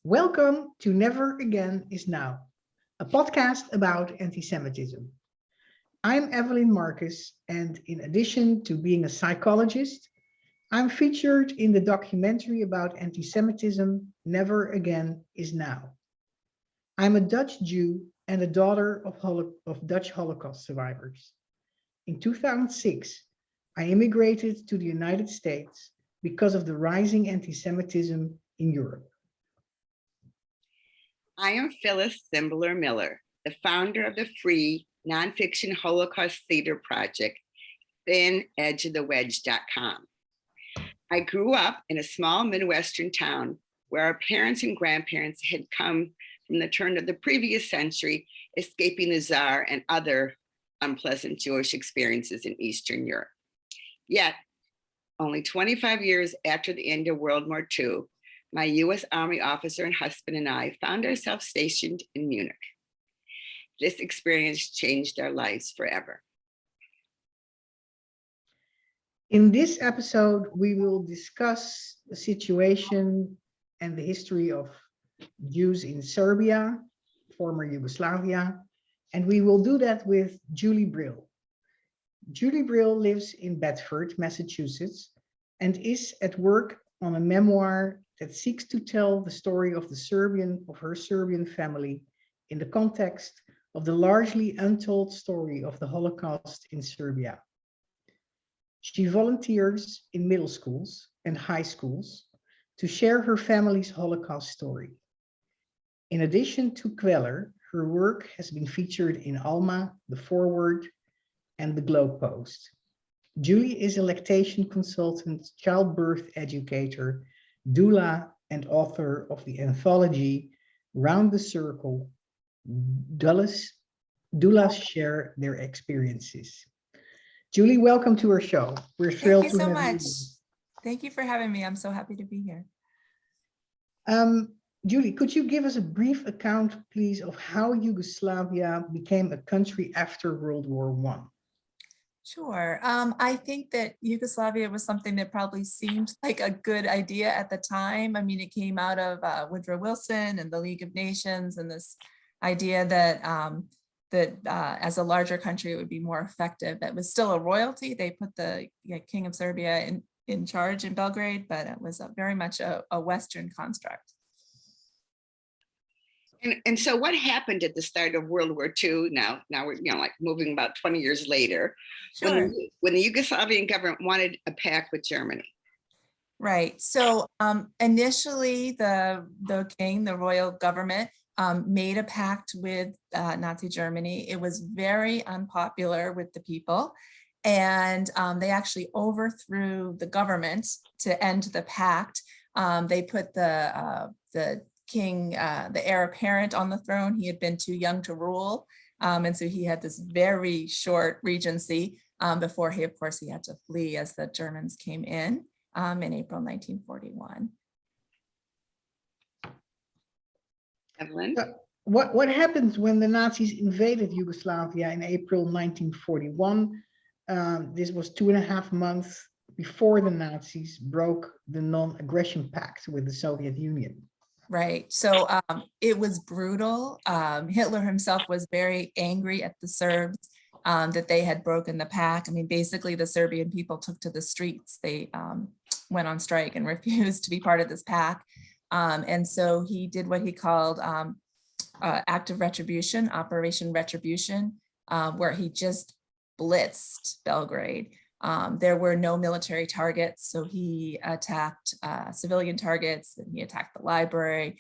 Welcome to Never Again is Now, a podcast about anti-Semitism. I'm Evelyn Marcus, and in addition to being a psychologist, I'm featured in the documentary about anti-Semitism, Never Again is Now. I'm a Dutch Jew and a daughter of Dutch Holocaust survivors. In 2006, I immigrated to the United States because of the rising anti-Semitism in Europe. I am Phyllis Zimbler Miller, the founder of the free nonfiction Holocaust theater project, thinedgeofthewedge.com. I grew up in a small Midwestern town where our parents and grandparents had come from the turn of the previous century, escaping the Tsar and other unpleasant Jewish experiences in Eastern Europe. Yet, only 25 years after the end of World War II, my US Army officer and husband and I found ourselves stationed in Munich. This experience changed our lives forever. In this episode, we will discuss the situation and the history of Jews in Serbia, former Yugoslavia, and we will do that with Julie Brill. Julie Brill lives in Bedford, Massachusetts, and is at work on a memoir that seeks to tell the story of her Serbian family in the context of the largely untold story of the Holocaust in Serbia. She volunteers in middle schools and high schools to share her family's Holocaust story. In addition to Kveller, her work has been featured in Alma, The Forward, and the Globe Post. Julie is a lactation consultant, childbirth educator, doula, and author of the anthology Round the Circle, Doulas Share Their Experiences. Julie, welcome to our show. We're thrilled to have you. Thank you so much. Thank you for having me. I'm so happy to be here. Julie, could you give us a brief account, please, of how Yugoslavia became a country after World War I? Sure. I think that Yugoslavia was something that probably seemed like a good idea at the time. I mean, it came out of Woodrow Wilson and the League of Nations and this idea that as a larger country, it would be more effective. That was still a royalty. They put the King of Serbia in charge in Belgrade, but it was very much a Western construct. And so what happened at the start of World War II? Now we're like moving about 20 years later, Sure. when the Yugoslavian government wanted a pact with Germany. Right. So initially, the king, the royal government, made a pact with Nazi Germany. It was very unpopular with the people, and they actually overthrew the government to end the pact. They put the king, the heir apparent, on the throne. He had been too young to rule, and so he had this very short regency before he had to flee as the Germans came in April 1941. Evelyn? What happened when the Nazis invaded Yugoslavia in April 1941? This was 2.5 months before the Nazis broke the non-aggression pact with the Soviet Union. Right. So it was brutal. Hitler himself was very angry at the Serbs that they had broken the pact. I mean, basically, the Serbian people took to the streets. They went on strike and refused to be part of this pact. And so he did what he called active retribution, Operation Retribution, where he just blitzed Belgrade. There were no military targets, so he attacked civilian targets, and he attacked the library.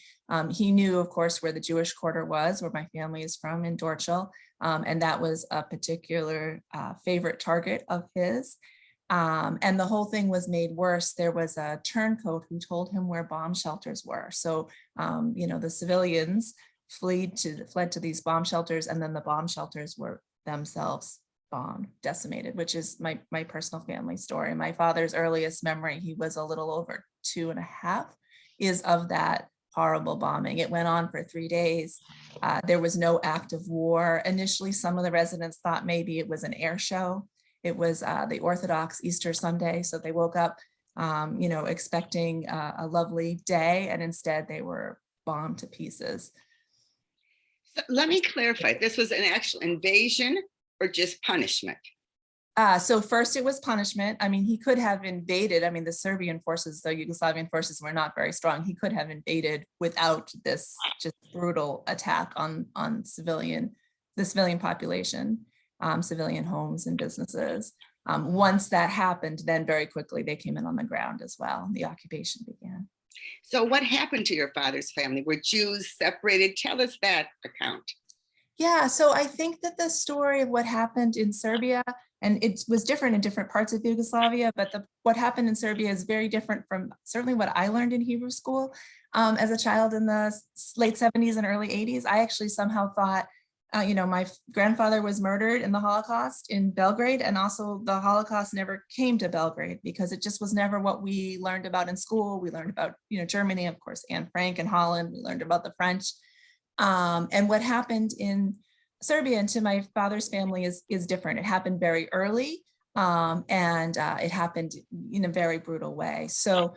He knew, of course, where the Jewish quarter was, where my family is from, in Dorchel, and that was a particular favorite target of his. And the whole thing was made worse. There was a turncoat who told him where bomb shelters were. So, the civilians fled to these bomb shelters, and then the bomb shelters were themselves bombed, decimated, which is my personal family story. My father's earliest memory, he was a little over 2.5, is of that horrible bombing. It went on for 3 days. There was no active war. Initially, some of the residents thought maybe it was an air show. It was the Orthodox Easter Sunday. So they woke up, expecting a lovely day, and instead they were bombed to pieces. So let me clarify, this was an actual invasion or just punishment? So first it was punishment. I mean, he could have invaded. I mean, the Serbian forces, the Yugoslavian forces were not very strong. He could have invaded without this just brutal attack on the civilian population, civilian homes and businesses. Once that happened, then very quickly they came in on the ground as well. The occupation began. So what happened to your father's family? Were Jews separated? Tell us that account. Yeah, so I think that the story of what happened in Serbia, and it was different in different parts of Yugoslavia, but what happened in Serbia is very different from certainly what I learned in Hebrew school as a child in the late 70s and early 80s. I actually somehow thought, my grandfather was murdered in the Holocaust in Belgrade, and also the Holocaust never came to Belgrade because it just was never what we learned about in school. We learned about, Germany, of course, Anne Frank and Holland. We learned about the French. And what happened in Serbia and to my father's family is different. It happened very early, and it happened in a very brutal way. So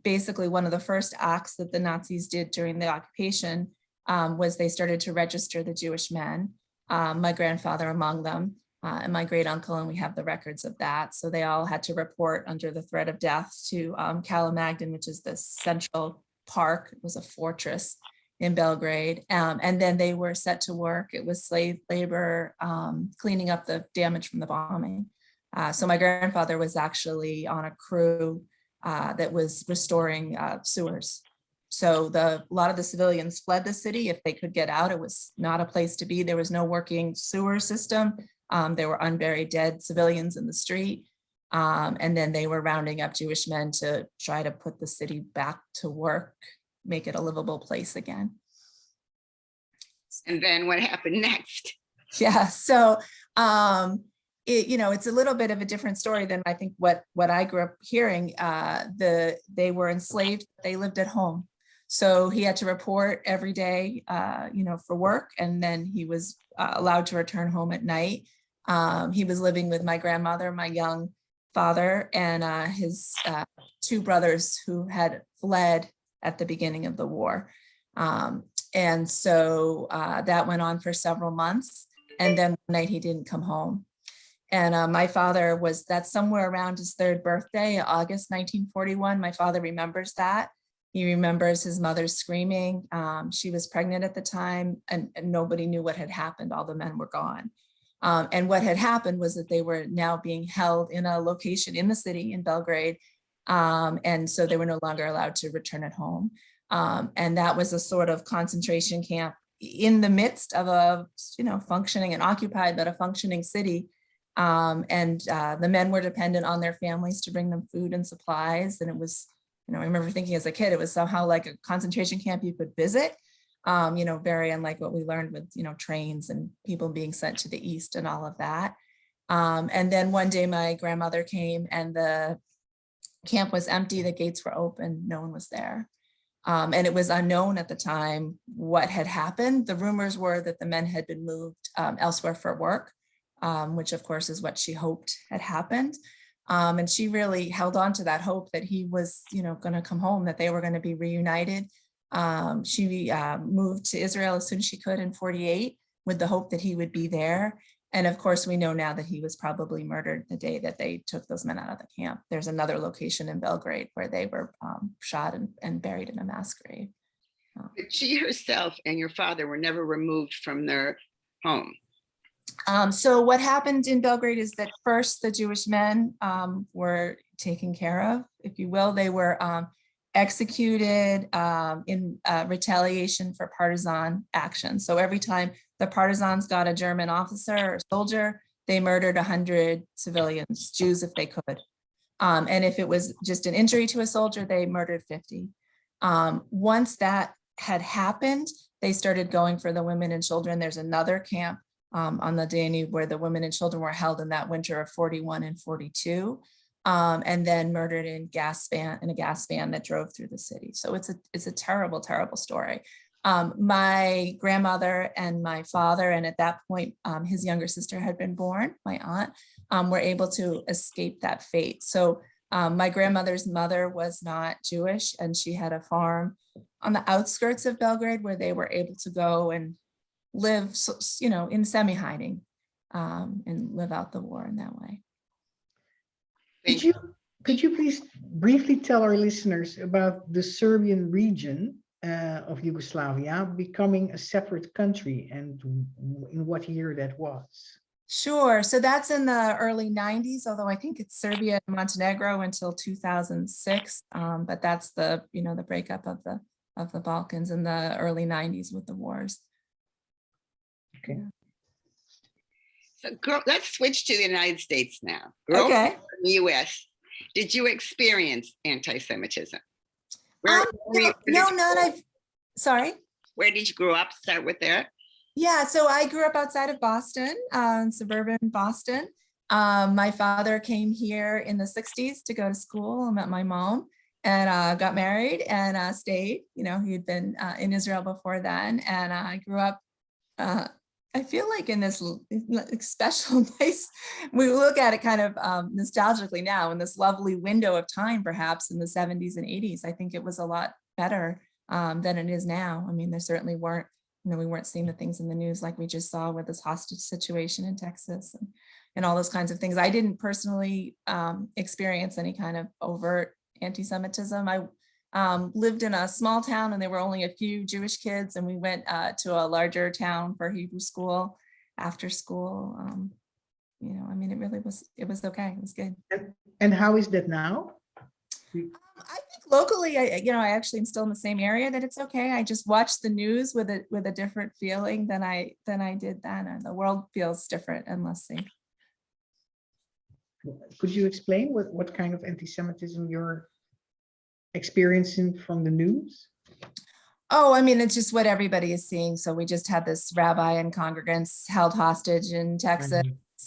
basically, one of the first acts that the Nazis did during the occupation was they started to register the Jewish men, my grandfather among them, and my great uncle, and we have the records of that. So they all had to report under the threat of death to Kalemegdan, which is the central park. It was a fortress in Belgrade. And then they were set to work. It was slave labor, cleaning up the damage from the bombing. So my grandfather was actually on a crew that was restoring sewers. So a lot of the civilians fled the city if they could get out. It was not a place to be. There was no working sewer system. There were unburied dead civilians in the street. And then they were rounding up Jewish men to try to put the city back to work, make it a livable place again. And then what happened next? Yeah, so it's a little bit of a different story than I think what I grew up hearing. They were enslaved, they lived at home. So he had to report every day, for work, and then he was allowed to return home at night. He was living with my grandmother, my young father, and his two brothers who had fled at the beginning of the war. And so that went on for several months. And then one night he didn't come home. And my father that's somewhere around his third birthday, August 1941. My father remembers that. He remembers his mother screaming. She was pregnant at the time, and nobody knew what had happened. All the men were gone. And what had happened was that they were now being held in a location in the city in Belgrade. And so they were no longer allowed to return at home. And that was a sort of concentration camp in the midst of a, functioning and occupied, but a functioning city. And the men were dependent on their families to bring them food and supplies. And it was, I remember thinking as a kid, it was somehow like a concentration camp you could visit, very unlike what we learned with, trains and people being sent to the east and all of that. And then one day my grandmother came and the camp was empty, the gates were open, no one was there. And it was unknown at the time what had happened. The rumors were that the men had been moved elsewhere for work, which of course is what she hoped had happened. And she really held on to that hope that he was, going to come home, that they were going to be reunited. She moved to Israel as soon as she could in 1948 with the hope that he would be there. And of course, we know now that he was probably murdered the day that they took those men out of the camp. There's another location in Belgrade where they were shot and buried in a mass grave. But she herself and your father were never removed from their home. So what happened in Belgrade is that first the Jewish men were taken care of, if you will. They were executed in retaliation for partisan action. So every time the partisans got a German officer or soldier, they murdered 100 civilians, Jews if they could. And if it was just an injury to a soldier, they murdered 50. Once that had happened, they started going for the women and children. There's another camp on the Danube where the women and children were held in that winter of 41 and 42. And then murdered in a gas van that drove through the city. So it's a terrible, terrible story. My grandmother and my father, and at that point, his younger sister had been born, my aunt, were able to escape that fate. So my grandmother's mother was not Jewish, and she had a farm on the outskirts of Belgrade where they were able to go and live, in semi-hiding and live out the war in that way. Could you please briefly tell our listeners about the Serbian region of Yugoslavia becoming a separate country and in what year that was? Sure. So that's in the early 90s, although I think it's Serbia and Montenegro until 2006. But that's the breakup of the Balkans in the early 90s with the wars. Okay. So let's switch to the United States now. Okay. In the US, did you experience anti-Semitism? Sorry? Where did you grow up? Start with that. Yeah, so I grew up outside of Boston, suburban Boston. My father came here in the 60s to go to school. I met my mom and got married and stayed. He'd been in Israel before then. And I grew up, I feel like in this special place, we look at it kind of nostalgically now in this lovely window of time, perhaps in the 70s and 80s. I think it was a lot better than it is now. I mean, there certainly weren't, we weren't seeing the things in the news like we just saw with this hostage situation in Texas and all those kinds of things. I didn't personally experience any kind of overt anti-Semitism. I lived in a small town and there were only a few Jewish kids, and we went to a larger town for Hebrew school after school. I mean, it was okay. It was good. And how is that now? I think locally, I actually am still in the same area that it's okay. I just watch the news with a different feeling than I did then, and the world feels different and less safe. Could you explain what kind of anti-Semitism you're experiencing from the news? Oh, I mean, it's just what everybody is seeing. So we just had this rabbi and congregants held hostage in Texas.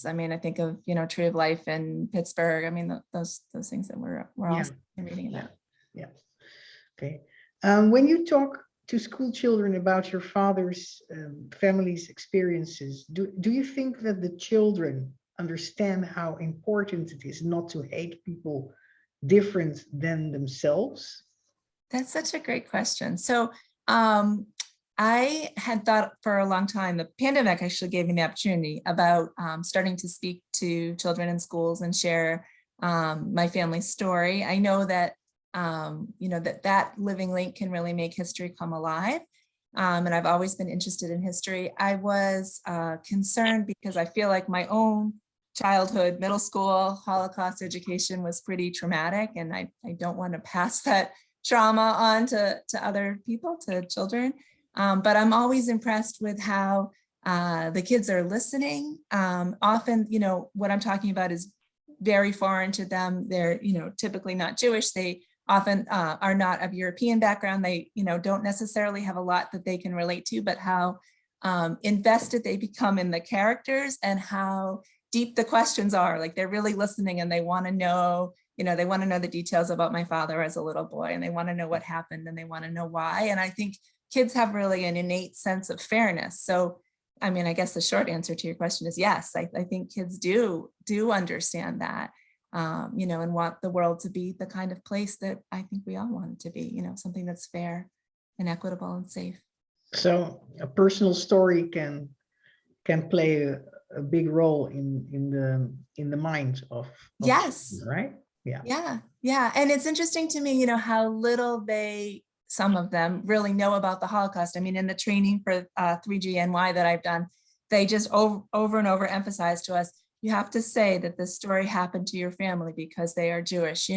I mean, I think of, Tree of Life in Pittsburgh. I mean, those things that we're all reading about. Yeah. Okay. When you talk to school children about your father's family's experiences, do you think that the children understand how important it is not to hate people different than themselves? That's such a great question. So I had thought for a long time, the pandemic actually gave me the opportunity about starting to speak to children in schools and share my family's story. I know that, that living link can really make history come alive. And I've always been interested in history. I was concerned because I feel like my own childhood, middle school, Holocaust education was pretty traumatic. And I don't want to pass that trauma on to other people, to children. But I'm always impressed with how the kids are listening. Often, what I'm talking about is very foreign to them. They're, typically not Jewish. They often are not of European background. They, don't necessarily have a lot that they can relate to, but how invested they become in the characters and how deep the questions are. Like they're really listening and they want to know, they want to know the details about my father as a little boy, and they want to know what happened and they want to know why. And I think kids have really an innate sense of fairness. So, I mean, I guess the short answer to your question is yes. I think kids do understand that, and want the world to be the kind of place that I think we all want it to be, something that's fair and equitable and safe. So a personal story can play a big role in the mind of yes, children, right? Yeah. And it's interesting to me, how little some of them really know about the Holocaust. I mean, in the training for 3GNY that I've done, they just over and over emphasize to us, you have to say that this story happened to your family because they are Jewish,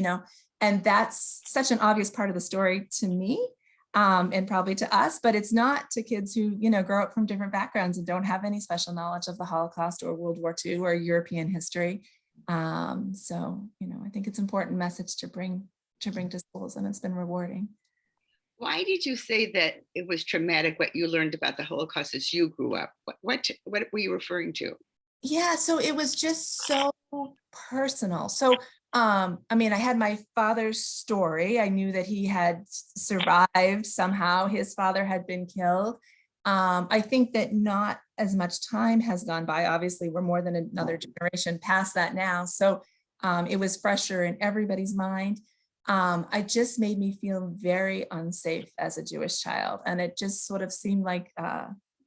and that's such an obvious part of the story to me, and probably to us, but it's not to kids who, grow up from different backgrounds and don't have any special knowledge of the Holocaust or World War II or European history. So, I think it's an important message to bring to schools, and it's been rewarding. Why did you say that it was traumatic what you learned about the Holocaust as you grew up? What were you referring to? Yeah, so it was just so personal. So, I mean, I had my father's story. I knew that he had survived somehow. His father had been killed. I think that not as much time has gone by. Obviously, we're more than another generation past that now. So it was fresher in everybody's mind. it just made me feel very unsafe as a Jewish child. And it just sort of seemed like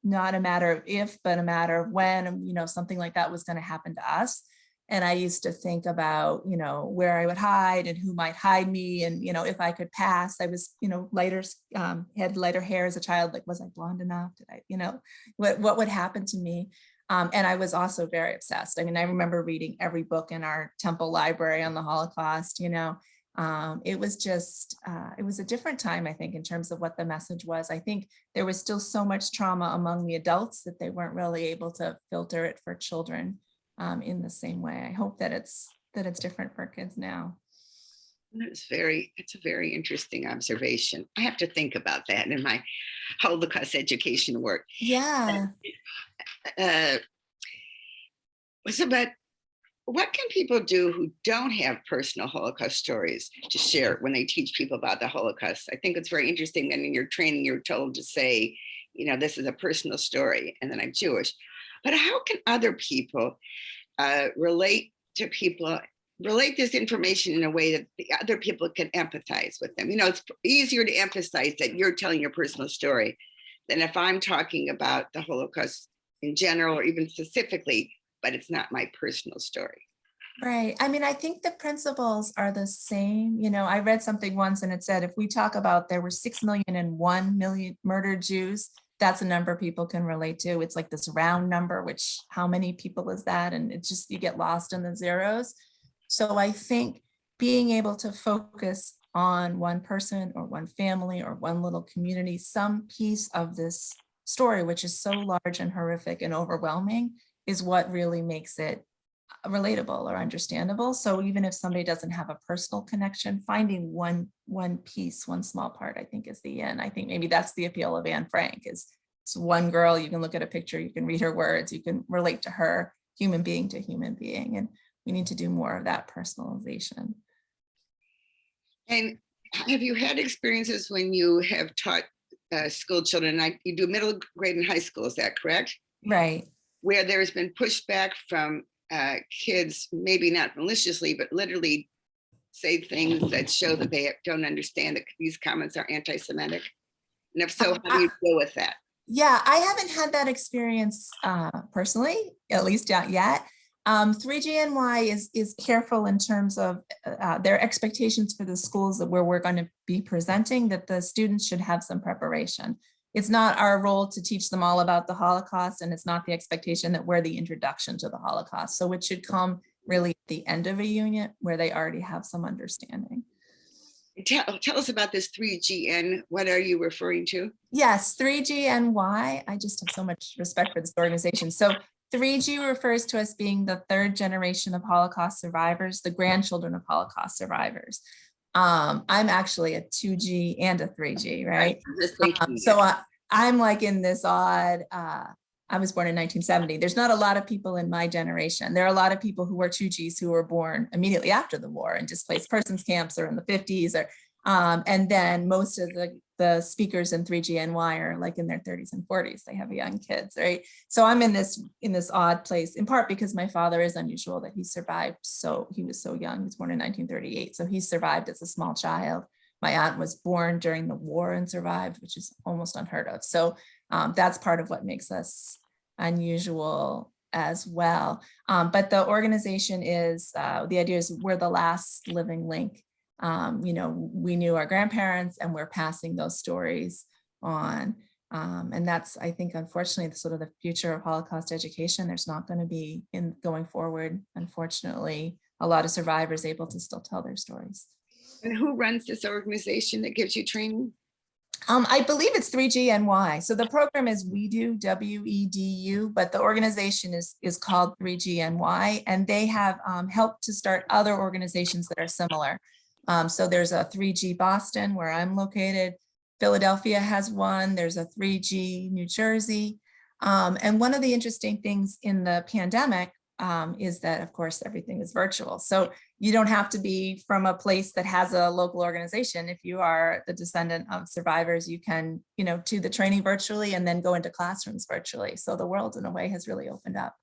not a matter of if, but a matter of when, something like that was going to happen to us. And I used to think about, where I would hide and who might hide me. And, if I could pass, I was, had lighter hair as a child. Like, was I blonde enough? Did I, what would happen to me? And I was also very obsessed. I mean, I remember reading every book in our temple library on the Holocaust, it was just, it was a different time, I think, in terms of what the message was. I think there was still so much trauma among the adults that they weren't really able to filter it for children in the same way. I hope that it's different for kids now. It's a very interesting observation. I have to think about that in my Holocaust education work. Yeah. But what can people do who don't have personal Holocaust stories to share when they teach people about the Holocaust? I think it's very interesting that in your training, you're told to say, this is a personal story, and then I'm Jewish. But how can other people relate this information in a way that the other people can empathize with them? It's easier to emphasize that you're telling your personal story than if I'm talking about the Holocaust in general or even specifically, but it's not my personal story. Right. I mean, I think the principles are the same. I read something once and it said, if we talk about there were 6,000,001 murdered Jews, that's a number people can relate to. It's like this round number, which how many people is that? And it's just, you get lost in the zeros. So I think being able to focus on one person or one family or one little community, some piece of this story, which is so large and horrific and overwhelming, is what really makes it relatable or understandable. So even if somebody doesn't have a personal connection, finding one piece, one small part, I think is the end. I think maybe that's the appeal of Anne Frank, is it's one girl, you can look at a picture, you can read her words, you can relate to her, human being to human being. And we need to do more of that personalization. And have you had experiences when you have taught school children, you do middle grade and high school, is that correct? Right. Where there's been pushback from kids, maybe not maliciously, but literally say things that show that they don't understand that these comments are anti-Semitic? And if so, how do you deal with that? Yeah, I haven't had that experience personally, at least not yet. 3GNY is careful in terms of their expectations for the schools that where we're going to be presenting, that the students should have some preparation. It's not our role to teach them all about the Holocaust, and it's not the expectation that we're the introduction to the Holocaust. So it should come really at the end of a unit where they already have some understanding. Tell us about this 3GN. What are you referring to? Yes, 3GNY. I just have so much respect for this organization. So 3G refers to us being the third generation of Holocaust survivors, the grandchildren of Holocaust survivors. I'm actually a 2G and a 3G, right? I'm like in this odd, I was born in 1970. There's not a lot of people in my generation. There are a lot of people who are 2Gs who were born immediately after the war in displaced persons camps or in the 50s, or and then most of the speakers in 3GNY are like in their 30s and 40s. They have young kids, right? So I'm in this odd place, in part because my father is unusual that he survived. So he was so young. He was born in 1938. So he survived as a small child. My aunt was born during the war and survived, which is almost unheard of. So that's part of what makes us unusual as well. But the organization is, the idea is we're the last living link. We knew our grandparents and we're passing those stories on. And that's, I think, unfortunately, sort of the future of Holocaust education. There's not going to be, going forward, unfortunately, a lot of survivors able to still tell their stories. And who runs this organization that gives you training? I believe it's 3GNY. So the program is WEDU, W-E-D-U, but the organization is called 3GNY, and they have helped to start other organizations that are similar. So there's a 3G Boston, where I'm located. Philadelphia has one. There's a 3G New Jersey. And one of the interesting things in the pandemic is that, of course, everything is virtual. So you don't have to be from a place that has a local organization. If you are the descendant of survivors, you can, do the training virtually and then go into classrooms virtually. So the world, in a way, has really opened up.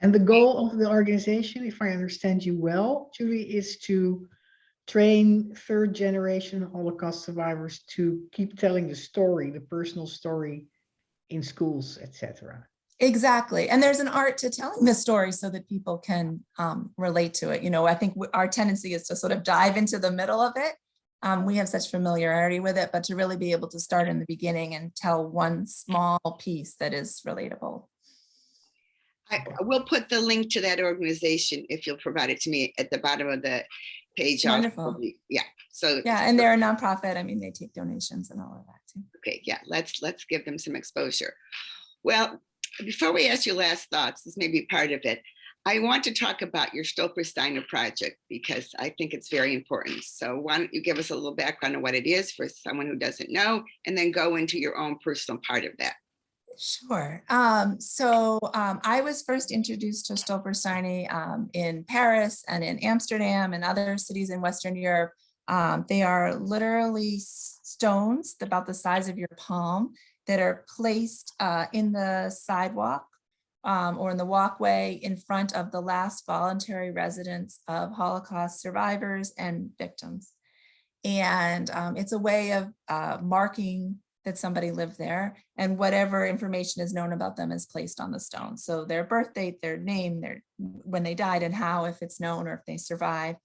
And the goal of the organization, if I understand you well, Julie, is to train third generation Holocaust survivors to keep telling the story, the personal story in schools, etc. Exactly. And there's an art to telling the story so that people can relate to it. I think our tendency is to sort of dive into the middle of it. We have such familiarity with it, but to really be able to start in the beginning and tell one small piece that is relatable. I will put the link to that organization if you'll provide it to me at the bottom of the page. Wonderful. Yeah. So yeah, and they're a nonprofit. I mean, they take donations and all of that too. Okay, yeah, let's give them some exposure. Well, before we ask your last thoughts, this may be part of it. I want to talk about your Stolpersteiner project because I think it's very important. So why don't you give us a little background on what it is for someone who doesn't know, and then go into your own personal part of that. Sure. I was first introduced to Stolpersteine in Paris and in Amsterdam and other cities in Western Europe. They are literally stones about the size of your palm that are placed in the sidewalk or in the walkway in front of the last voluntary residence of Holocaust survivors and victims. And it's a way of marking that somebody lived there, and whatever information is known about them is placed on the stone. So their birth date, their name, when they died, and how, if it's known or if they survived.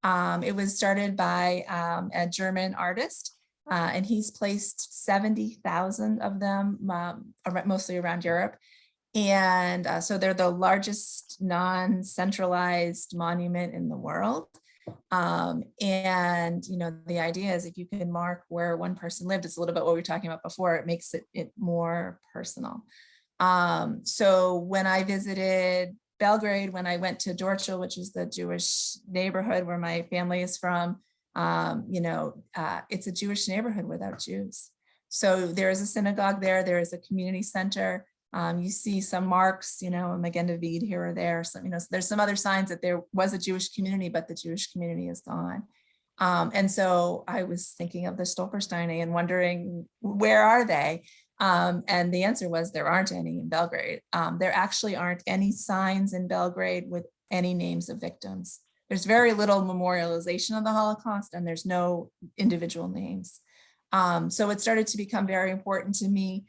It was started by a German artist, and he's placed 70,000 of them, mostly around Europe. And so they're the largest non-centralized monument in the world. And the idea is if you can mark where one person lived, it's a little bit what we were talking about before, it makes it more personal. So when I visited Belgrade, when I went to Dorchel, which is the Jewish neighborhood where my family is from, it's a Jewish neighborhood without Jews. So there is a synagogue there, there is a community center. You see some marks, Magen David here or there. So, there's some other signs that there was a Jewish community, but the Jewish community is gone. And so I was thinking of the Stolpersteine and wondering, where are they? And the answer was there aren't any in Belgrade. There actually aren't any signs in Belgrade with any names of victims. There's very little memorialization of the Holocaust, and there's no individual names. So it started to become very important to me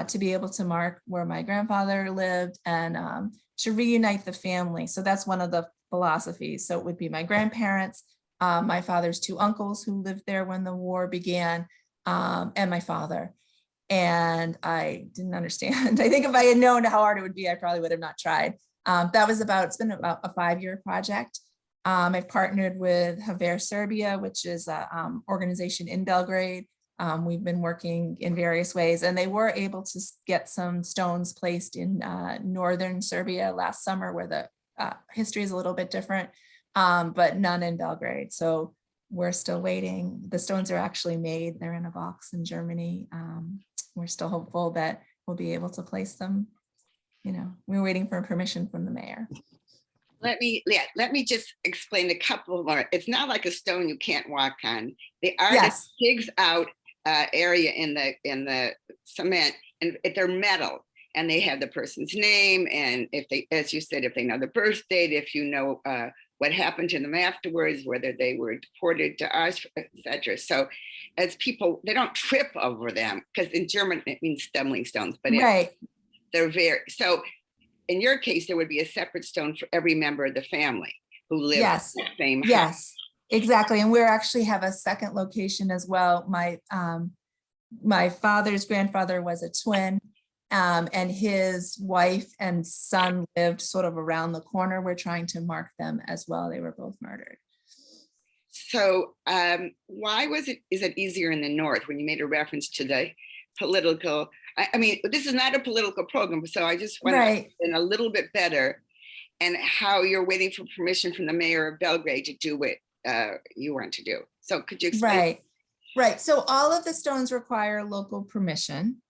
to be able to mark where my grandfather lived and to reunite the family. So that's one of the philosophies. So it would be my grandparents, my father's two uncles who lived there when the war began, and my father. And I didn't understand. I think if I had known how hard it would be, I probably would have not tried. It's been about a 5-year project. I've partnered with Serbia, which is an organization in Belgrade. We've been working in various ways, and they were able to get some stones placed in northern Serbia last summer, where the history is a little bit different, but none in Belgrade. So we're still waiting. The stones are actually made. They're in a box in Germany. We're still hopeful that we'll be able to place them. We're waiting for permission from the mayor. Let me just explain a couple more. It's not like a stone you can't walk on. The artist digs out area in the cement, and they're metal, and they have the person's name, and if they, as you said, if they know the birth date, if you know what happened to them afterwards, whether they were deported to us, etc. So as people, they don't trip over them, because in German it means stumbling stones, but they're very, so in your case, there would be a separate stone for every member of the family who lives in the same house. Yes, exactly. And we actually have a second location as well. My father's grandfather was a twin, and his wife and son lived sort of around the corner. We're trying to mark them as well. They were both murdered. So why is it easier in the North when you made a reference to the political? I mean, this is not a political program, so I just want to understand a little bit better, and how you're waiting for permission from the mayor of Belgrade to do what you want to do. So could you explain? Right. So all of the stones require local permission.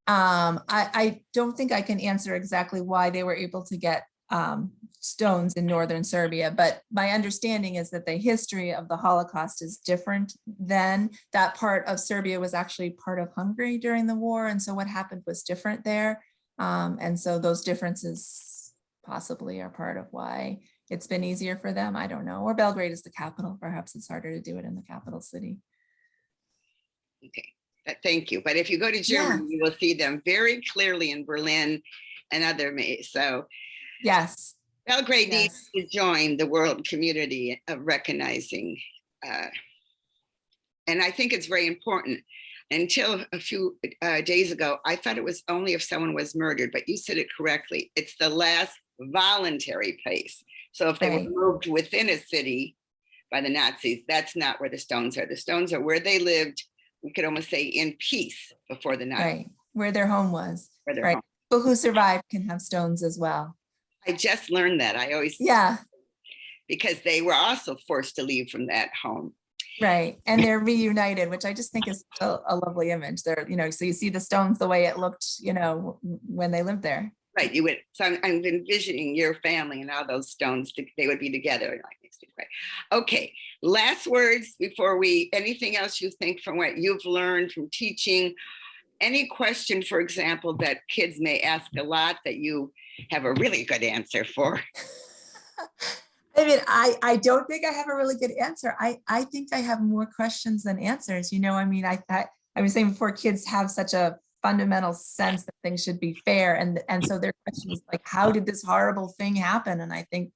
I don't think I can answer exactly why they were able to get stones in northern Serbia, but my understanding is that the history of the Holocaust is different. Then that part of Serbia was actually part of Hungary during the war, and so what happened was different there, and so those differences possibly are part of why it's been easier for them. I don't know. Or Belgrade is the capital. Perhaps it's harder to do it in the capital city. Okay, thank you. But if you go to Germany, you will see them very clearly in Berlin and other, so. Yes. Belgrade needs to join the world community of recognizing, and I think it's very important. Until a few days ago, I thought it was only if someone was murdered, but you said it correctly. It's the last voluntary place. So if they were moved within a city by the Nazis, that's not where the stones are. The stones are where they lived, we could almost say in peace before the Nazis. Right, where their home was. Where their right. home. People who survived can have stones as well. I just learned that. I always, because they were also forced to leave from that home. Right, and they're reunited, which I just think is a lovely image. They're, so you see the stones the way it looked, when they lived there. Right, you would. So I'm envisioning your family and all those stones. They would be together. Okay, last words before anything else you think from what you've learned from teaching? Any question, for example, that kids may ask a lot that you have a really good answer for? I mean, I don't think I have a really good answer. I think I have more questions than answers. I mean, I was saying before, kids have such a fundamental sense that things should be fair. And so their question is like, how did this horrible thing happen? And I think,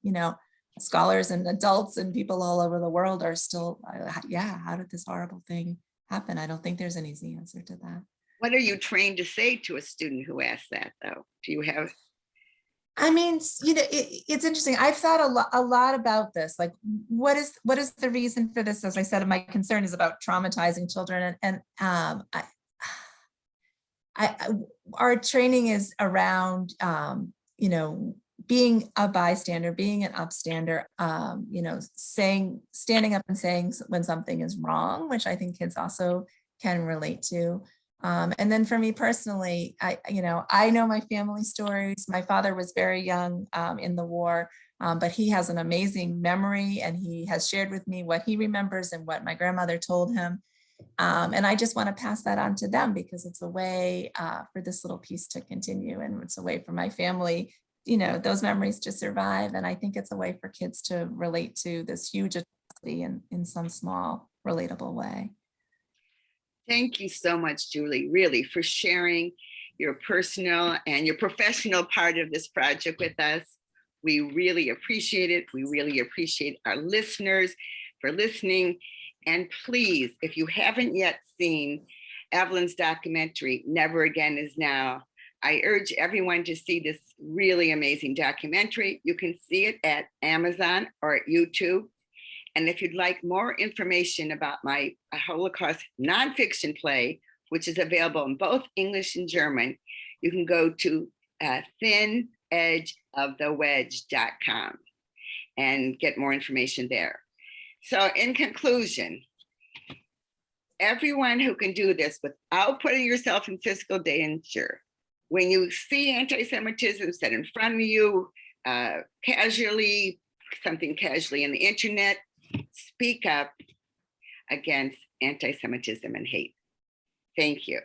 scholars and adults and people all over the world are still, how did this horrible thing happen? I don't think there's an easy answer to that. What are you trained to say to a student who asks that, though? Do you have? I mean, it's interesting. I've thought a lot about this. Like, what is the reason for this? As I said, my concern is about traumatizing children, and our training is around, being a bystander, being an upstander, standing up and saying when something is wrong, which I think kids also can relate to. And then for me personally, I know my family stories. My father was very young in the war, but he has an amazing memory, and he has shared with me what he remembers and what my grandmother told him. And I just want to pass that on to them, because it's a way for this little piece to continue, and it's a way for my family, those memories to survive. And I think it's a way for kids to relate to this huge atrocity in some small, relatable way. Thank you so much, Julie, really, for sharing your personal and your professional part of this project with us. We really appreciate it. We really appreciate our listeners for listening. And please, if you haven't yet seen Evelyn's documentary, Never Again Is Now, I urge everyone to see this really amazing documentary. You can see it at Amazon or at YouTube. And if you'd like more information about my Holocaust nonfiction play, which is available in both English and German, you can go to thinedgeofthewedge.com and get more information there. So in conclusion, everyone who can do this without putting yourself in physical danger, when you see anti-Semitism set in front of you, something casually on the internet, speak up against anti-Semitism and hate. Thank you.